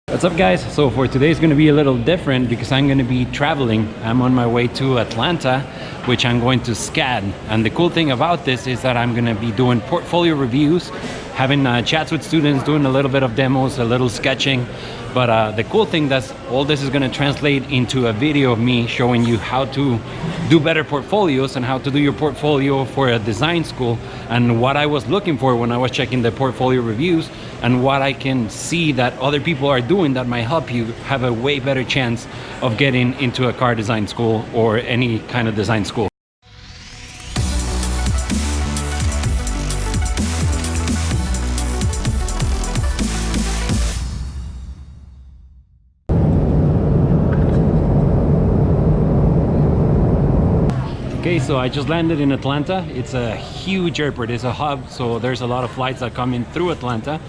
What's up guys? So for today is going to be a little different because I'm going to be traveling. I'm on my way to Atlanta, which I'm going to SCAD. And the cool thing about this is that I'm going to be doing portfolio reviews, having chats with students, doing a little bit of demos, a little sketching. But the cool thing that's all this is going to translate into a video of me showing you how to do better portfolios and how to do your portfolio for a design school, and what I was looking for when I was checking the portfolio reviews, and what I can see that other people are doing that might help you have a way better chance of getting into a car design school or any kind of design school. Okay, so I just landed in Atlanta. It's a huge airport, it's a hub, so there's a lot of flights that come in through Atlanta.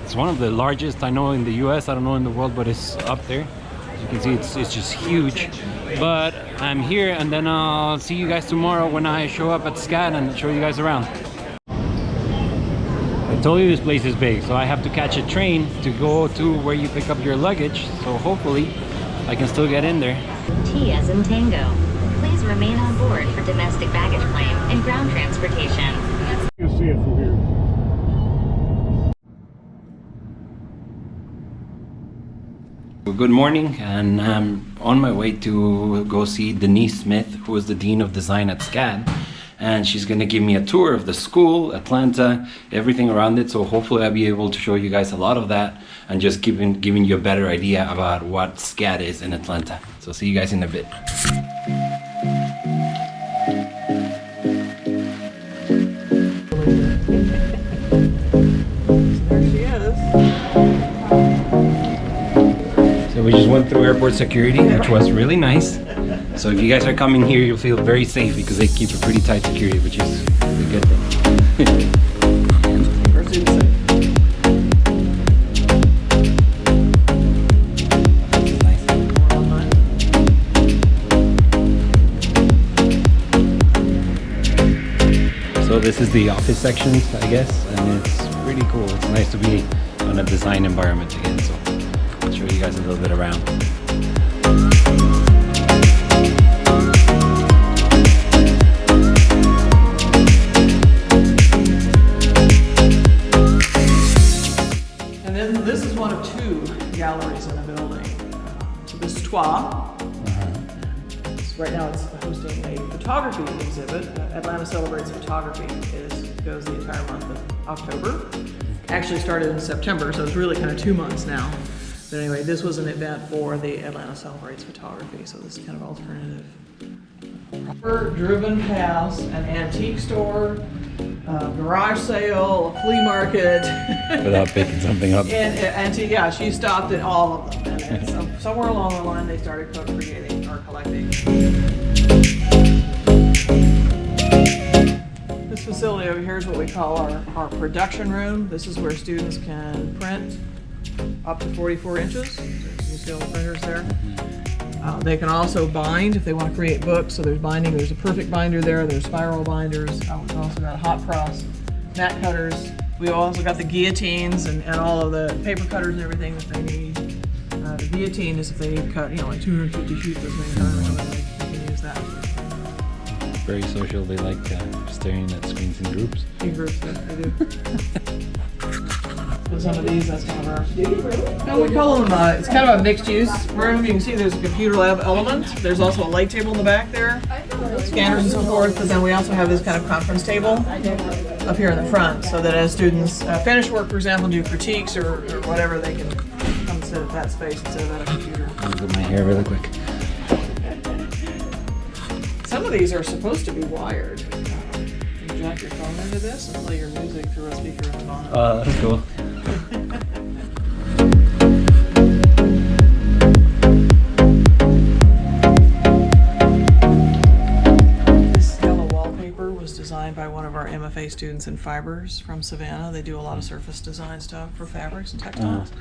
It's one of the largest I know in the US, I don't know in the world, but it's up there. As you can see, it's just huge. But I'm here, and then I'll see you guys tomorrow when I show up at SCAD and show you guys around. I told you this place is big, so I have to catch a train to go to where you pick up your luggage, so hopefully I can still get in there. T as in Tango. Please remain on board for domestic baggage claim and ground transportation. You can see it from here. Well, good morning, and I'm on my way to go see Denise Smith, who is the Dean of Design at SCAD, and she's going to give me a tour of the school, Atlanta, everything around it, so hopefully I'll be able to show you guys a lot of that and just giving you a better idea about what SCAD is in Atlanta. So see you guys in a bit. We just went through airport security, which was really nice. So if you guys are coming here, you'll feel very safe because they keep a pretty tight security, which is a good thing. So this is the office sections, I guess, and it's pretty cool. It's nice to be on a design environment again. So I'll show you guys a little bit around. And then this is one of two galleries in the building. So this is Trois. Right now it's hosting a photography exhibit. Atlanta Celebrates Photography. Goes the entire month of October. Actually started in September, so it's really kind of 2 months now. But anyway, this was an event for the Atlanta Celebrates Photography, so this is kind of alternative. Driven past an antique store, garage sale, a flea market. Without picking something up. And yeah, she stopped at all of them. And so, somewhere along the line, they started co-creating or collecting. This facility over here is what we call our production room. This is where students can print up to 44 inches. You see all the printers there. They can also bind if they want to create books. So there's binding. There's a perfect binder there. There's spiral binders. We've also got hot cross, mat cutters. We also got the guillotines and all of the paper cutters and everything that they need. The guillotine is if they need to cut, like 250 sheets at the same time. They can use that. Very social. They like staring at screens in groups. In groups, yeah, they do. And some of these, that's kind of our... No, we call them, it's kind of a mixed-use room. You can see there's a computer lab element. There's also a light table in the back there, scanners and so forth. But then we also have this kind of conference table up here in the front, so that as students finish work, for example, do critiques or whatever, they can come sit at that space instead of at a computer. I'll do my hair really quick. Some of these are supposed to be wired. You can jack your phone into this and play your music through a speaker in the phone. That's cool. This yellow wallpaper was designed by one of our MFA students in fibers from Savannah. They do a lot of surface design stuff for fabrics and textiles.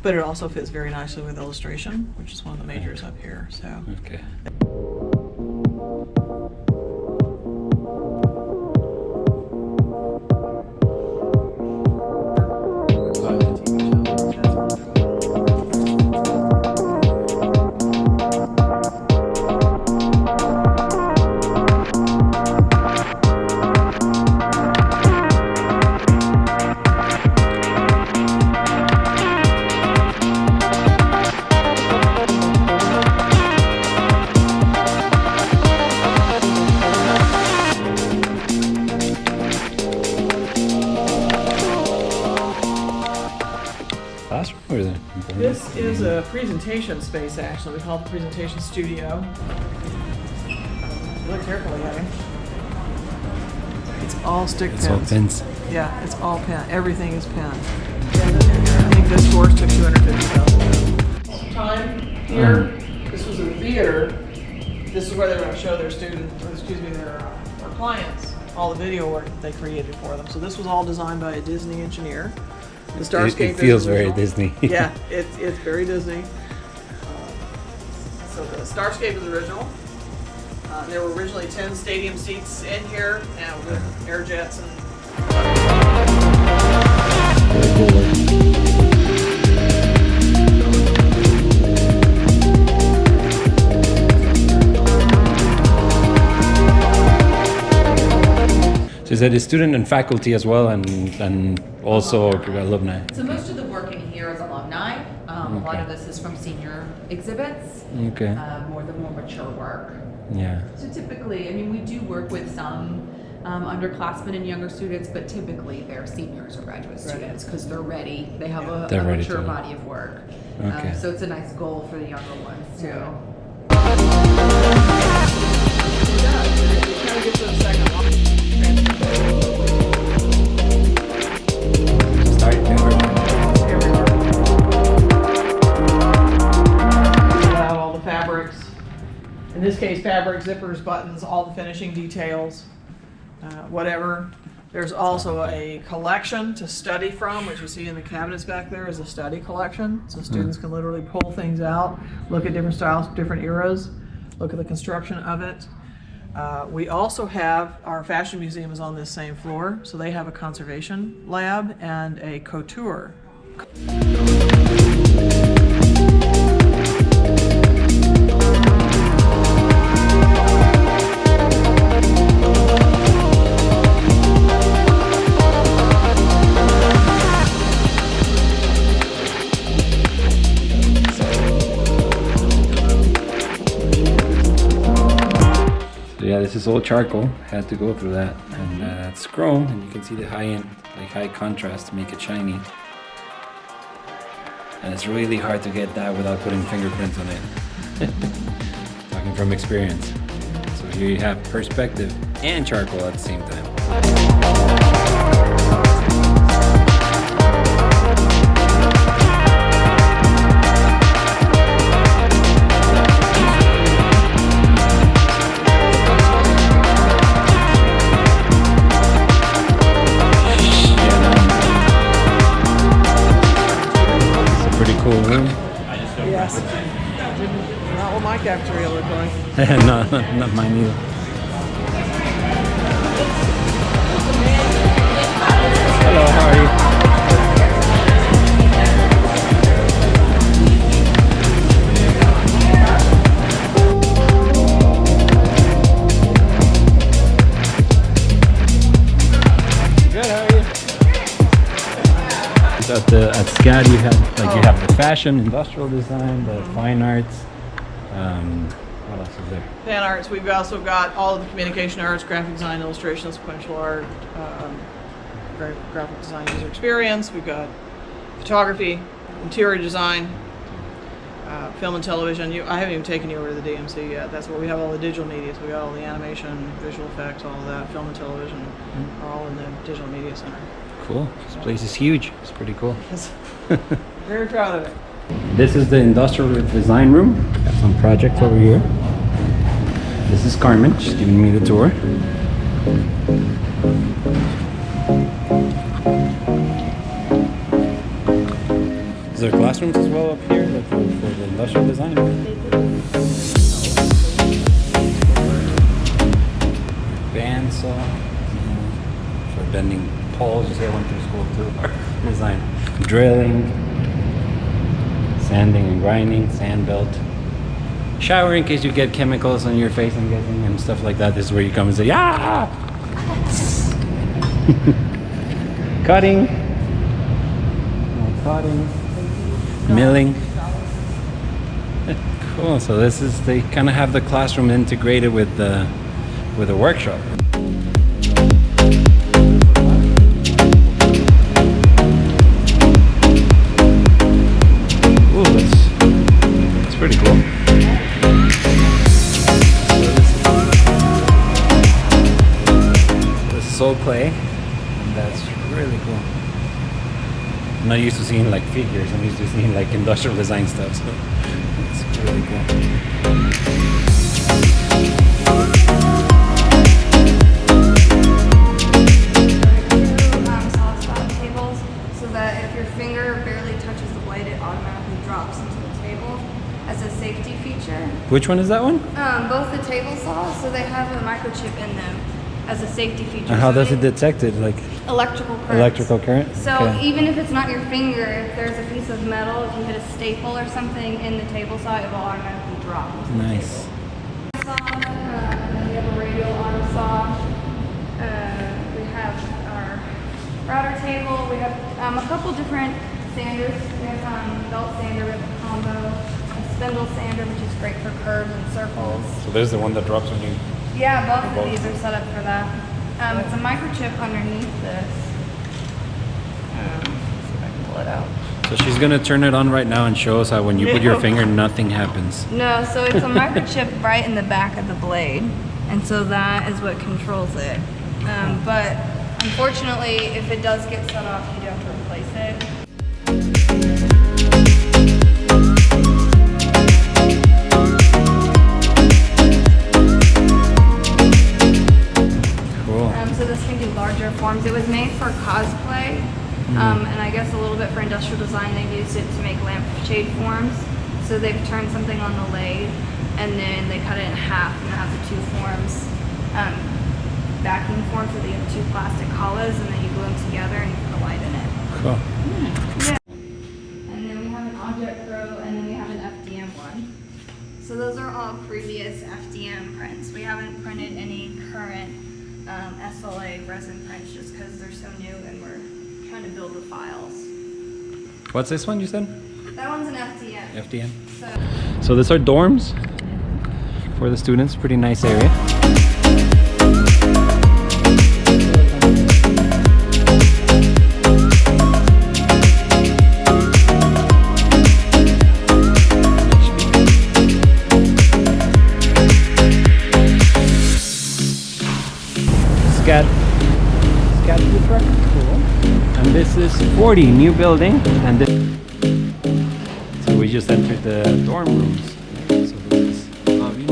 But it also fits very nicely with illustration, which is one of the majors up here. So. Okay. Or the This is a presentation space, actually. We call it the presentation studio. Look carefully at it. It's all stick pins. It's all pins. Yeah, it's all pen. Everything is pen. I think this course took $250,000. Time here. This was a theater. This is where they're going to show their students, or excuse me, their clients, all the video work that they created for them. So this was all designed by a Disney engineer. The Starscape It feels is very original. Disney. Yeah, it's very Disney. So the Starscape is original. There were originally 10 stadium seats in here, and with air jets and. So is that a student and faculty as well, and also alumni? So most of the work in here is alumni. A lot Okay. of this is from senior exhibits, Okay. more the more mature work. Yeah. So typically, I mean, we do work with some underclassmen and younger students, but typically they're seniors or graduate students because they're ready. They have a They're ready mature to- body of work. Okay. So it's a nice goal for the younger ones too. It kind of gets to the second one. Start All the fabrics. In this case, fabric, zippers, buttons, all the finishing details, whatever. There's also a collection to study from, which you see in the cabinets back there is a study collection. So students can literally pull things out, look at different styles, different eras, look at the construction of it. We also have, our fashion museum is on this same floor, so they have a conservation lab and a couture. Yeah, this is all charcoal. Had to go through that, and it's chrome, and you can see the high end, like high contrast to make it shiny. And it's really hard to get that without putting fingerprints on it. Talking from experience. So here you have perspective and charcoal at the same time. Cool room. Yes. Not what my cafeteria looked like. no, not mine either. Hello, how are you? Good, how are you? At SCAD you have the fashion, industrial design, the fine arts. What else is there? Fan arts, we've also got all of the communication arts, graphic design, illustration, sequential art, graphic design user experience. We've got photography, interior design, film and television. I haven't even taken you over to the DMC yet. That's where we have all the digital media. So we got all the animation, visual effects, all of that. Film and television are all in the digital media center. Cool. This place is huge. It's pretty cool. Yes. Very proud of it. This is the industrial design room. Got some projects over here. This is Carmen. She's giving me the tour. Is there classrooms as well up here like for the industrial design? Bandsaw for bending poles. You see, I went through school too. Design, drilling, sanding and grinding, sand belt. Shower in case you get chemicals on your face, I'm guessing, and stuff like that. This is where you come and say, yeah! Cutting. More cutting. Milling. Cool, so this is, they kind of have the classroom integrated with the workshop. slow play, and that's really cool. I'm not used to seeing like figures, I'm used to seeing like industrial design stuff, so it's really cool. Soft spot tables, so that if your finger barely touches the blade, it automatically drops into the table as a safety feature. Which one is that one? Both the table saws, so they have a microchip in them as a safety feature. And how So does it detect it? Like electrical current. electrical current? So Okay. even if it's not your finger, if there's a piece of metal, if you hit a staple or something in the table saw, it will automatically drop into the Nice. table. And then we have a radial arm saw. We have our router table. We have a couple different sanders. We have belt sander, we have a combo, a spindle sander, which is great for curves and circles. So there's the one that drops when you... Yeah, both of these are set up for that. It's a microchip underneath this. See if I can pull it out. So she's gonna turn it on right now and show us how when you put your finger, nothing happens. No, so it's a microchip right in the back of the blade, and so that is what controls it. But unfortunately, if it does get set off, you do have to replace it. Cool. So this can do larger forms. It was made for cosplay, and I guess a little bit for industrial design. They used it to make lampshade forms. So they've turned something on the lathe, and then they cut it in half, and it has the two forms, vacuum forms, so they have two plastic hollows, and then you glue them together and you put a light in it. Cool. Yeah. And then we have an Object Pro, and then we have an FDM one. So those are all previous FDM prints. We haven't printed any current SLA resin prints just because they're so new and we're trying to build the files. What's this one you said? That one's an FDM. FDM. So these are dorms for the students. Pretty nice area. SCAD food truck. Cool. And this is 40, new building. And this, so we just entered the dorm rooms. So this is lobby.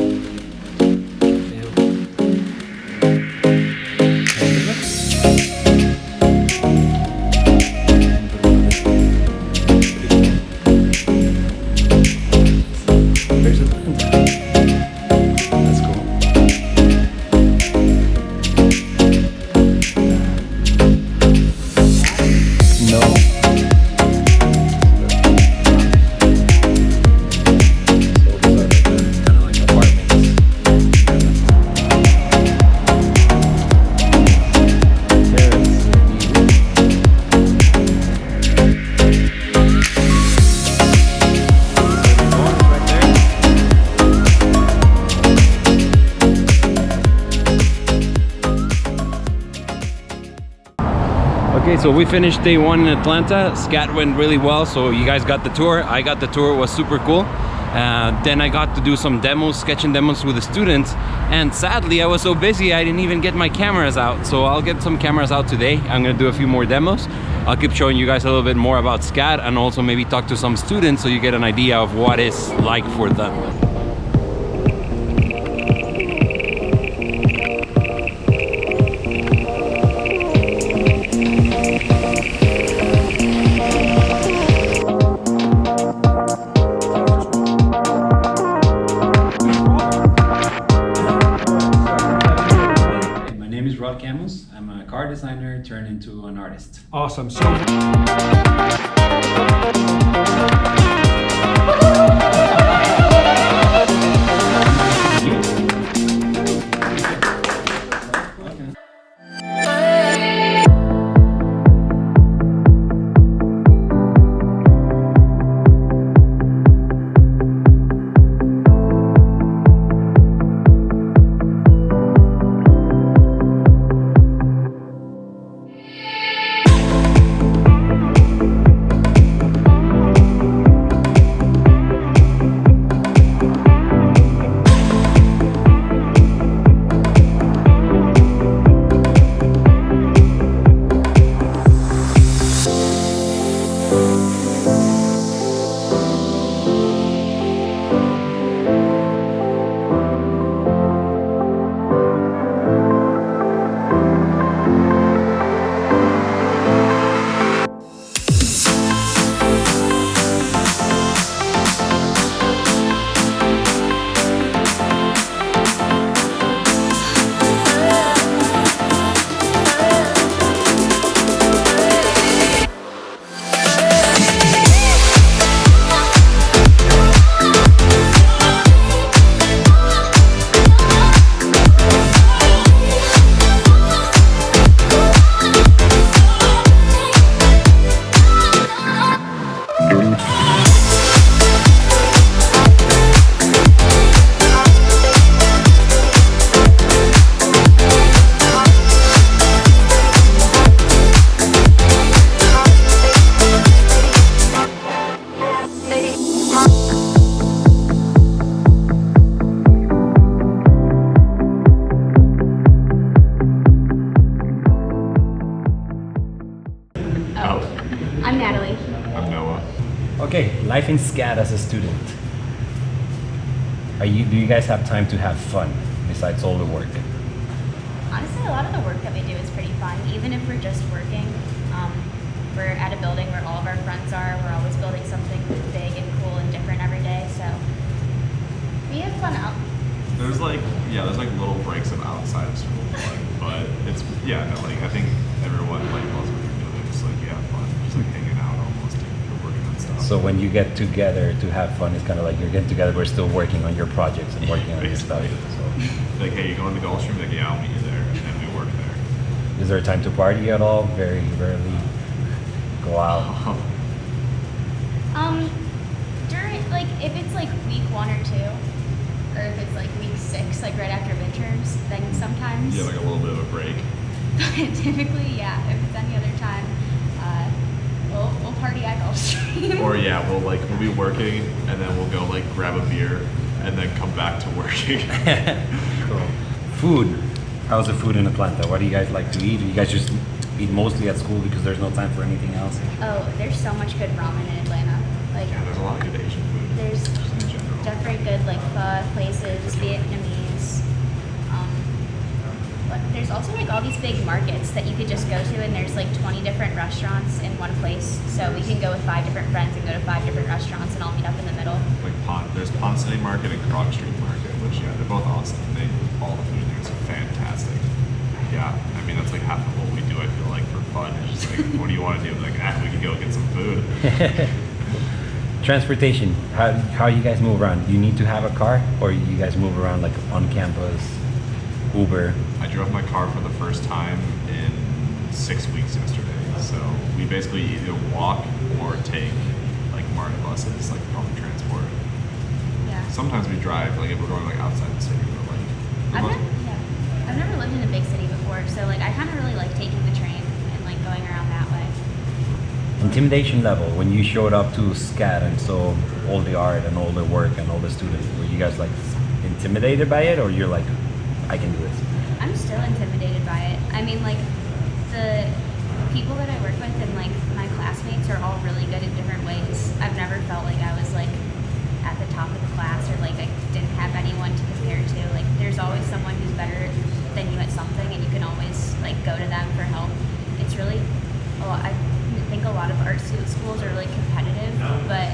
There's a that's cool. No. Okay, so we finished day one in Atlanta. SCAD went really well, so you guys got the tour. I got the tour, it was super cool. Then I got to do some demos, sketching demos with the students. And sadly, I was so busy, I didn't even get my cameras out. So I'll get some cameras out today. I'm gonna do a few more demos. I'll keep showing you guys a little bit more about SCAD and also maybe talk to some students so you get an idea of what it's like for them. Camus. I'm a car designer turned into an artist. Awesome. So life in SCAD as a student. Do you guys have time to have fun besides all the work? Honestly, a lot of the work that we do is pretty fun, even if we're just working. We're at a building where all of our friends are. We're always building something big and cool and different every day, so we have fun out. There's like little breaks of outside of school fun, but it's I think everyone like loves what you're doing. Just like fun, just like hanging out almost, and working on stuff. So when you get together to have fun, it's kind of like you're getting together, we're still working on your projects and working on your stuff. So. Like, hey, you go in the Gulf Stream? Like, yeah, I'll meet you there, and then we work there. Is there time to party at all? Very rarely go out. During if it's like week 1 or 2, or if it's like week 6, like right after midterms, then sometimes. Yeah, like a little bit of a break. But typically, yeah. If it's any other time, we'll party at Gulf Stream. Or we'll be working, and then we'll go like grab a beer, and then come back to working. Cool. Food. How's the food in Atlanta? What do you guys like to eat? Do you guys just eat mostly at school because there's no time for anything else? Oh, there's so much good ramen in Atlanta. Like, Yeah, there's a lot of good Asian food. there's Just in general. different good like pho places, Vietnamese. But there's also like all these big markets that you could just go to, and there's like 20 different restaurants in one place. So we can go with 5 different friends and go to 5 different restaurants and all meet up in the middle. Like there's Pond City Market and Krog Street Market, which they're both awesome. All the food there is fantastic. Yeah, I mean that's like half of what we do. I feel like for fun. It's just like, what do you want to do? Like, we can go get some food. Transportation. How you guys move around? Do you need to have a car, or you guys move around like on campus? Uber. I drove my car for the first time in 6 weeks yesterday. So we basically either walk or take like MARTA buses, like public transport. Yeah. Sometimes we drive, like if we're going like outside the city, but like I've never lived in a big city before, so like I kind of really like taking the train and like going around that way. Intimidation level when you showed up to SCAD and saw all the art and all the work and all the students. Were you guys like intimidated by it, or you're like, I can do this? I'm still intimidated by it. I mean, like, the people that I work with and, like, my classmates are all really good in different ways. I've never felt like I was, like, at the top of the class, or, like, I didn't have anyone to compare to. Like, there's always someone who's better than you at something, and you can always, like, go to them for help. It's really a lot. I think a lot of art schools are really competitive, but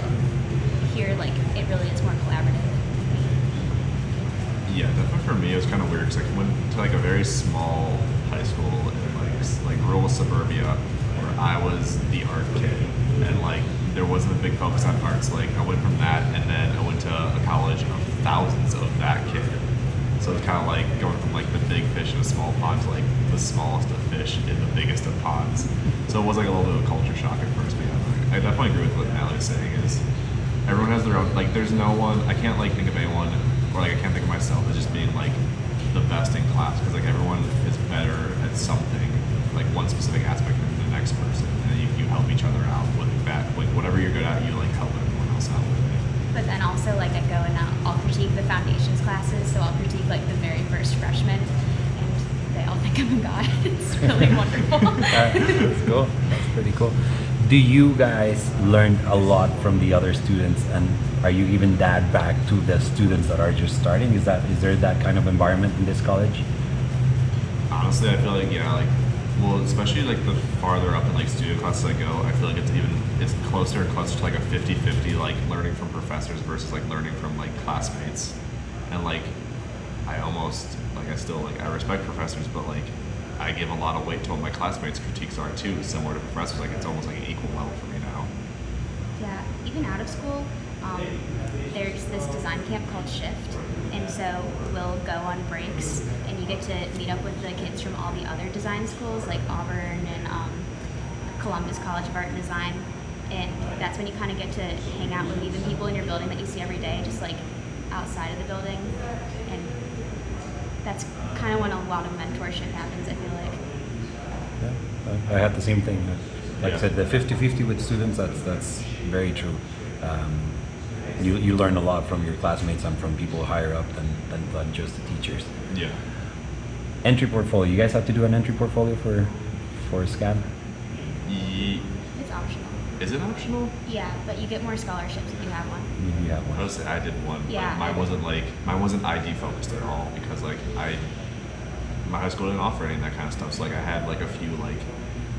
here, like, it really is more collaborative. Yeah, definitely for me it was kind of weird because I went to like a very small high school in like rural suburbia where I was the art kid, and like there wasn't a big focus on arts. Like I went from that, and then I went to a college of thousands of that kid. So it's kind of like going from like the big fish in a small pond to like the smallest of fish in the biggest of ponds. So it was like a little bit of a culture shock at first, but yeah, I definitely agree with what Natalie's saying. Is everyone has their own, like there's no one, I can't like think of anyone, or like I can't think of myself as just being like the best in class, because like everyone is better at something, like one specific aspect than the next person, and you help each other out with that, like whatever you're good at, you like help everyone else out with it. But then also, like, I go and I'll critique the foundations classes, so I'll critique like the very first freshman, and they all think I'm a god. It's really wonderful. That's cool. That's pretty cool. Do you guys learn a lot from the other students, and are you even that back to the students that are just starting? Is there that kind of environment in this college? Honestly, I feel like especially like the farther up in like studio classes I go, I feel like it's closer and closer to like a 50-50 like learning from professors versus like learning from like classmates. And like I respect professors, but like I give a lot of weight to what my classmates' critiques are too, similar to professors. Like it's almost like an equal level for me now. Yeah, even out of school, there's this design camp called Shift, and so we'll go on breaks, and you get to meet up with the kids from all the other design schools, like Auburn and Columbus College of Art and Design, and that's when you kind of get to hang out with even people in your building that you see every day, just like outside of the building, and that's kind of when a lot of mentorship happens, I feel like. Yeah, I had the same thing. Like I said, the 50-50 with students, that's very true. You learn a lot from your classmates and from people higher up than just the teachers. Yeah. Entry portfolio. You guys have to do an entry portfolio for SCAD? It's optional. Is it optional? Yeah, but you get more scholarships if you have one. You have I one. would say I did one, Yeah, but mine wasn't ID focused at all because like my high school didn't offer any of that kind of stuff. So like I had like a few like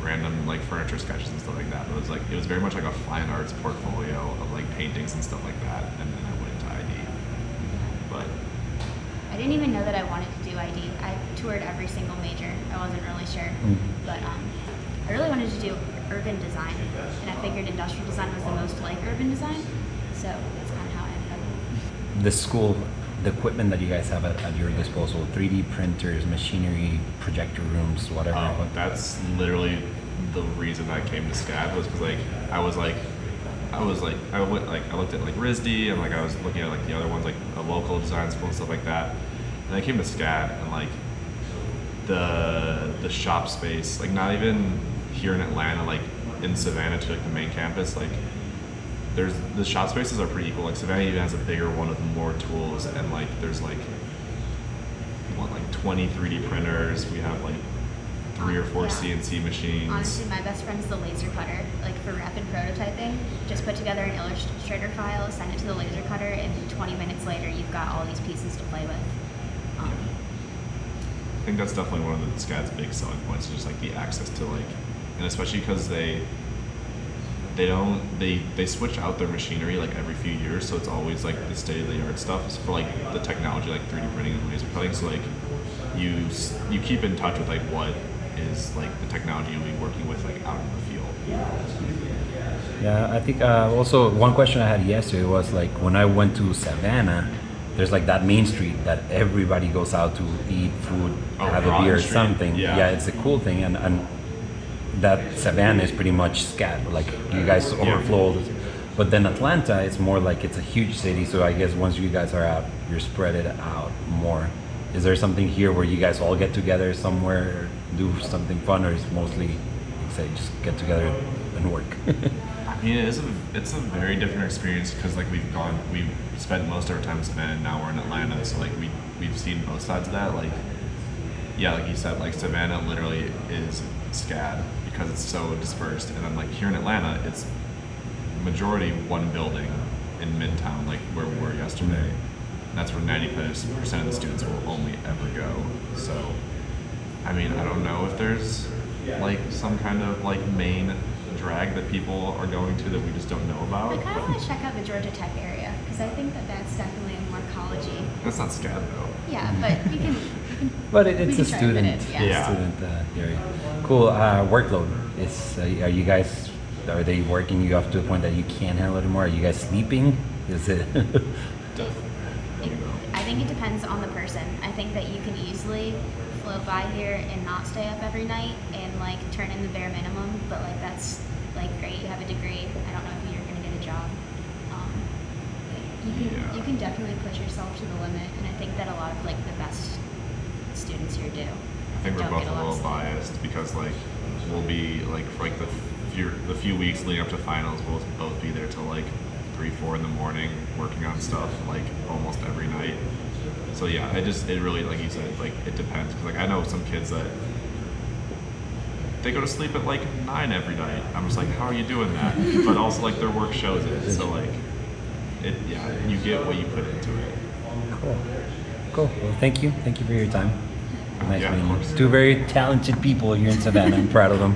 random like furniture sketches and stuff like that. But it was very much like a fine arts portfolio of like paintings and stuff like that. And then I went into ID. But I didn't even know that I wanted to do ID. I toured every single major. I wasn't really sure, but I really wanted to do urban design, and I figured industrial design was the most like urban design. So that's kind of how I ended up. The school, the equipment that you guys have at your disposal, 3D printers, machinery, projector rooms, whatever. that's literally the reason I came to SCAD was because I looked at like RISD and like I was looking at like the other ones like a local design school and stuff like that, and I came to SCAD and like the shop space, like not even here in Atlanta, like in Savannah to like the main campus, like there's the shop spaces are pretty equal. Like Savannah even has a bigger one with more tools, and like there's like 20 3D printers. We have like 3 or 4 Yeah. CNC machines. Honestly, my best friend's the laser cutter. Like for rapid prototyping, just put together an Illustrator file, send it to the laser cutter, and 20 minutes later, you've got all these pieces to play with. I think that's definitely one of the SCAD's big selling points, is just like the access to like, and especially because they switch out their machinery like every few years, so it's always like the state of the art stuff for like the technology, like 3D printing and laser cutting. So like you keep in touch with like what is like the technology you'll be working with like out in the field. Yeah, I think also one question I had yesterday was like when I went to Savannah, there's like that main street that everybody goes out to eat food, have a Broad beer or Street, something. yeah. It's a cool thing, and that Savannah is pretty much SCAD. Like you guys overflow, but then Atlanta, it's more like it's a huge city. So I guess once you guys are out, you're spread it out more. Is there something here where you guys all get together somewhere, do something fun, or is mostly, like say, just get together and work? I mean, it's a very different experience because like we've spent most of our time in Savannah, and now we're in Atlanta, so like we've seen both sides of that. Like yeah, like you said, like Savannah literally is SCAD because it's so dispersed, and then like here in Atlanta, it's majority one building in Midtown, like where we were yesterday. And that's where 90% of the students will only ever go. So, I mean, I don't know if there's like some kind of like main drag that people are going to that we just don't know about. I kind of want to check out the Georgia Tech area because I think that that's definitely a more college-y. That's not SCAD though. Yeah, but we can But we it's can a try to fit student, it, yeah. student area. Cool. Workload is. Are you guys? Are they working you up to a point that you can't handle it anymore? Are you guys sleeping? Is it? I think it depends on the person. I think that you can easily float by here and not stay up every night and like turn in the bare minimum, but like that's like great. You have a degree. I don't know if you're gonna get a job. You can definitely push yourself to the limit, and I think that a lot of like the best students here do. I think we're Don't both get a a lot of little sleep. biased because like we'll be like for like the few weeks leading up to finals, we'll both be there till like 3-4 in the morning working on stuff like almost every night. So yeah, it really, like you said, like it depends. 'Cause, like I know some kids that they go to sleep at like 9 every night. I'm just like, how are you doing that? But also like their work shows it. So like you get what you put into it. Cool. Well, thank you for your time. Nice Yeah, of meeting you. course. 2 very talented people here in Savannah. I'm proud of them.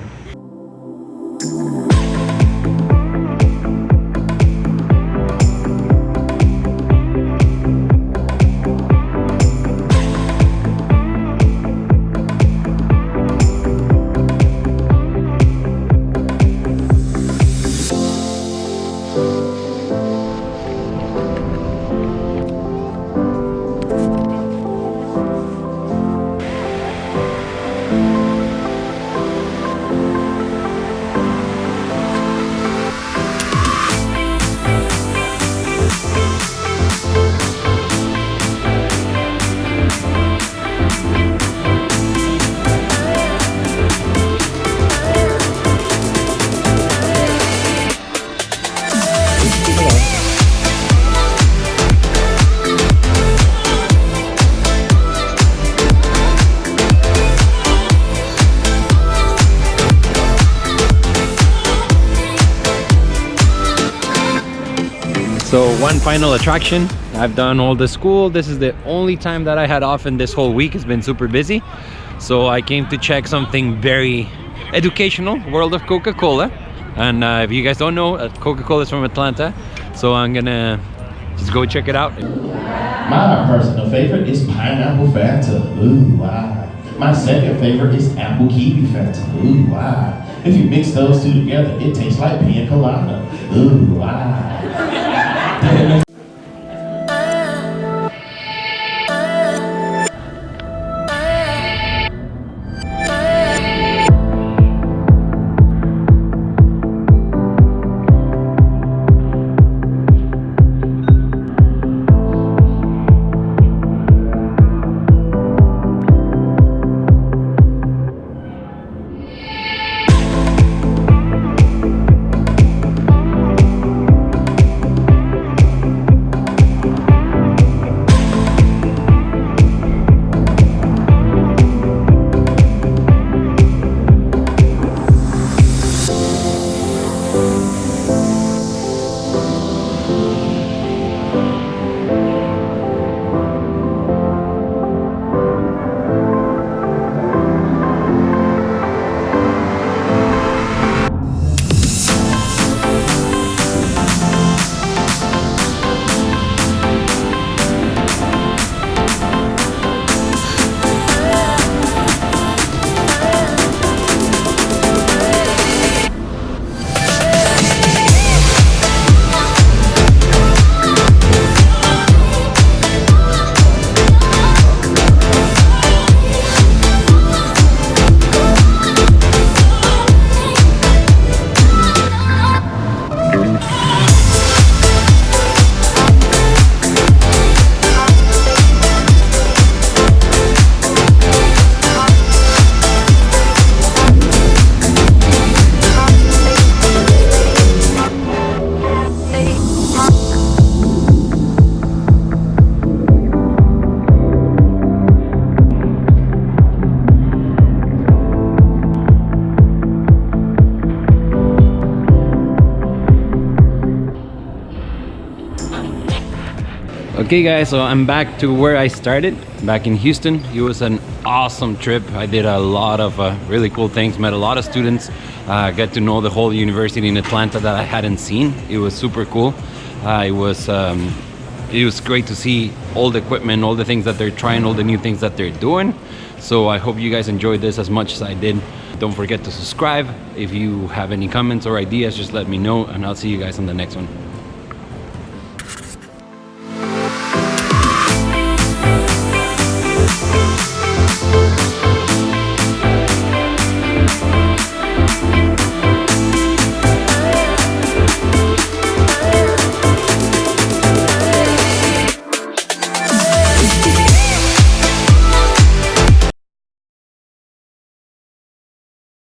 So one final attraction. I've done all the school. This is the only time that I had off in this whole week. It's been super busy. So I came to check something very educational, World of Coca-Cola. And if you guys don't know, Coca-Cola is from Atlanta. So I'm gonna just go check it out. My personal favorite is pineapple Fanta. Ooh, wow. My second favorite is apple kiwi Fanta. Ooh, wow. If you mix those two together, it tastes like pina colada. Ooh, wow. Okay guys, so I'm back to where I started, back in Houston. It was an awesome trip. I did a lot of really cool things, met a lot of students, got to know the whole university in Atlanta that I hadn't seen. It was super cool. It was great to see all the equipment, all the things that they're trying, all the new things that they're doing. So I hope you guys enjoyed this as much as I did. Don't forget to subscribe. If you have any comments or ideas, just let me know, and I'll see you guys on the next one.